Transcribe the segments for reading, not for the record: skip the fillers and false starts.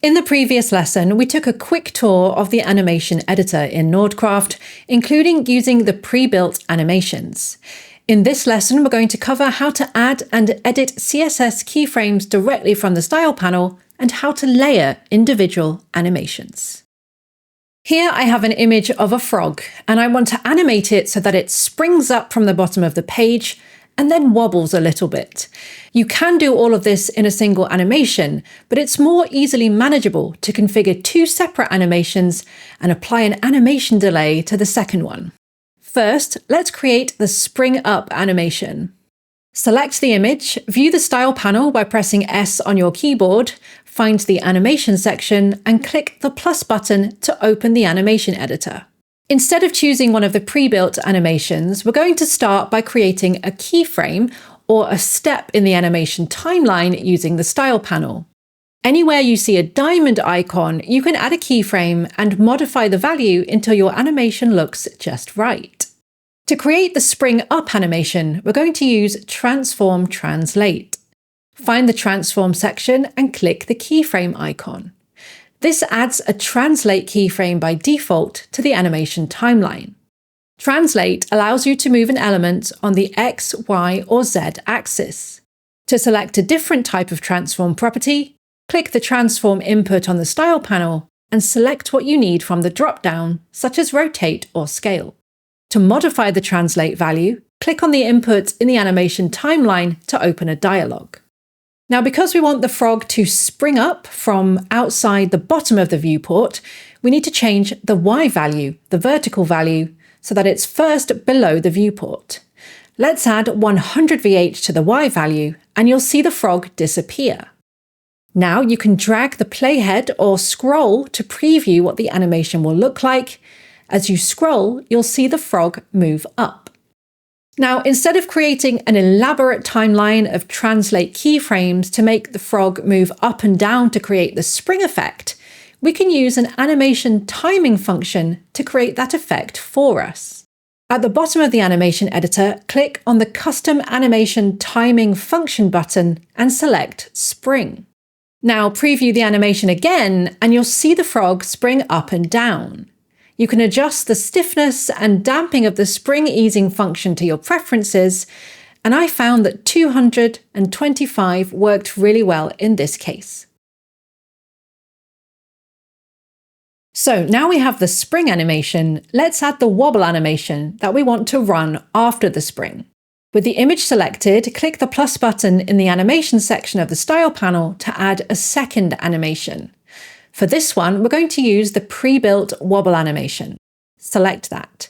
In the previous lesson, we took a quick tour of the animation editor in Nordcraft, including using the pre-built animations. In this lesson, we're going to cover how to add and edit CSS keyframes directly from the Style panel and how to layer individual animations. Here I have an image of a frog, and I want to animate it so that it springs up from the bottom of the page and then wobbles a little bit. You can do all of this in a single animation, but it's more easily manageable to configure two separate animations and apply an animation delay to the second one. First, let's create the Spring Up animation. Select the image, view the Style panel by pressing S on your keyboard, find the Animation section, and click the plus button to open the animation editor. Instead of choosing one of the pre-built animations, we're going to start by creating a keyframe or a step in the animation timeline using the Style panel. Anywhere you see a diamond icon, you can add a keyframe and modify the value until your animation looks just right. To create the Spring Up animation, we're going to use Transform Translate. Find the Transform section and click the keyframe icon. This adds a Translate keyframe by default to the animation timeline. Translate allows you to move an element on the X, Y, or Z axis. To select a different type of transform property, click the Transform input on the Style panel and select what you need from the drop-down, such as Rotate or Scale. To modify the Translate value, click on the input in the animation timeline to open a dialog. Now, because we want the frog to spring up from outside the bottom of the viewport, we need to change the Y value, the vertical value, so that it's first below the viewport. Let's add 100 VH to the Y value, and you'll see the frog disappear. Now you can drag the playhead or scroll to preview what the animation will look like. As you scroll, you'll see the frog move up. Now, instead of creating an elaborate timeline of Translate keyframes to make the frog move up and down to create the spring effect, we can use an animation timing function to create that effect for us. At the bottom of the animation editor, click on the Custom Animation Timing function button and select Spring. Now preview the animation again and you'll see the frog spring up and down. You can adjust the stiffness and damping of the spring easing function to your preferences, and I found that 225 worked really well in this case. So now we have the spring animation, let's add the wobble animation that we want to run after the spring. With the image selected, click the plus button in the animation section of the Style panel to add a second animation. For this one, we're going to use the pre-built wobble animation. Select that.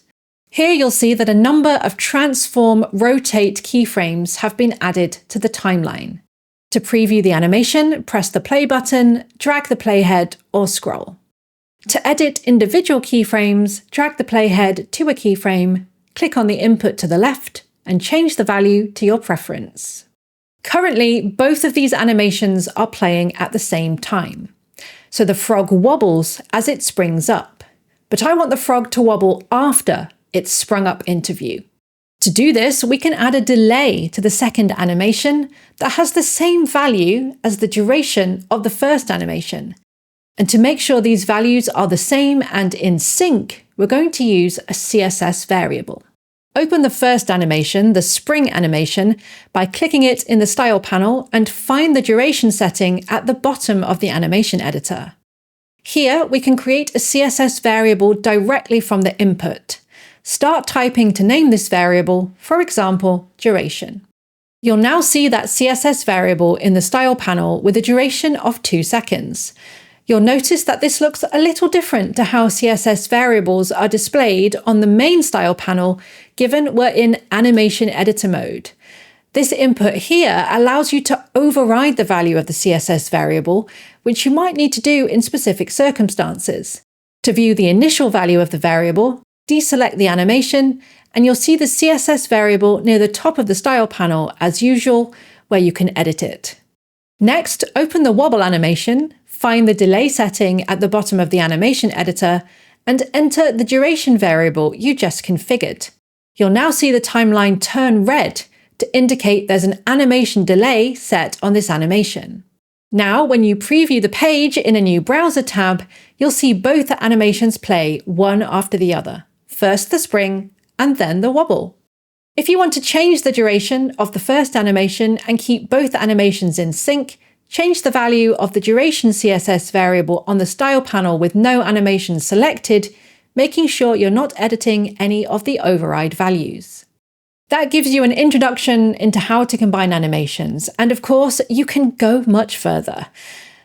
Here you'll see that a number of Transform Rotate keyframes have been added to the timeline. To preview the animation, press the play button, drag the playhead, or scroll. To edit individual keyframes, drag the playhead to a keyframe, click on the input to the left, and change the value to your preference. Currently, both of these animations are playing at the same time. So the frog wobbles as it springs up, but I want the frog to wobble after it's sprung up into view. To do this, we can add a delay to the second animation that has the same value as the duration of the first animation. And to make sure these values are the same and in sync, we're going to use a CSS variable. Open the first animation, the spring animation, by clicking it in the Style panel and find the duration setting at the bottom of the animation editor. Here, we can create a CSS variable directly from the input. Start typing to name this variable, for example, duration. You'll now see that CSS variable in the Style panel with a duration of 2 seconds. You'll notice that this looks a little different to how CSS variables are displayed on the main Style panel, given we're in animation editor mode. This input here allows you to override the value of the CSS variable, which you might need to do in specific circumstances. To view the initial value of the variable, deselect the animation, and you'll see the CSS variable near the top of the Style panel as usual, where you can edit it. Next, open the wobble animation, find the delay setting at the bottom of the animation editor, and enter the duration variable you just configured. You'll now see the timeline turn red to indicate there's an animation delay set on this animation. Now, when you preview the page in a new browser tab, you'll see both animations play one after the other. First the spring, and then the wobble. If you want to change the duration of the first animation and keep both animations in sync, change the value of the duration CSS variable on the style panel with no animation selected, making sure you're not editing any of the override values. That gives you an introduction into how to combine animations, and of course, you can go much further.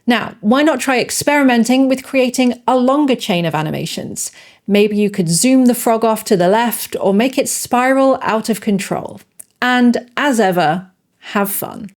Now, why not try experimenting with creating a longer chain of animations? Maybe you could zoom the frog off to the left or make it spiral out of control. And as ever, have fun.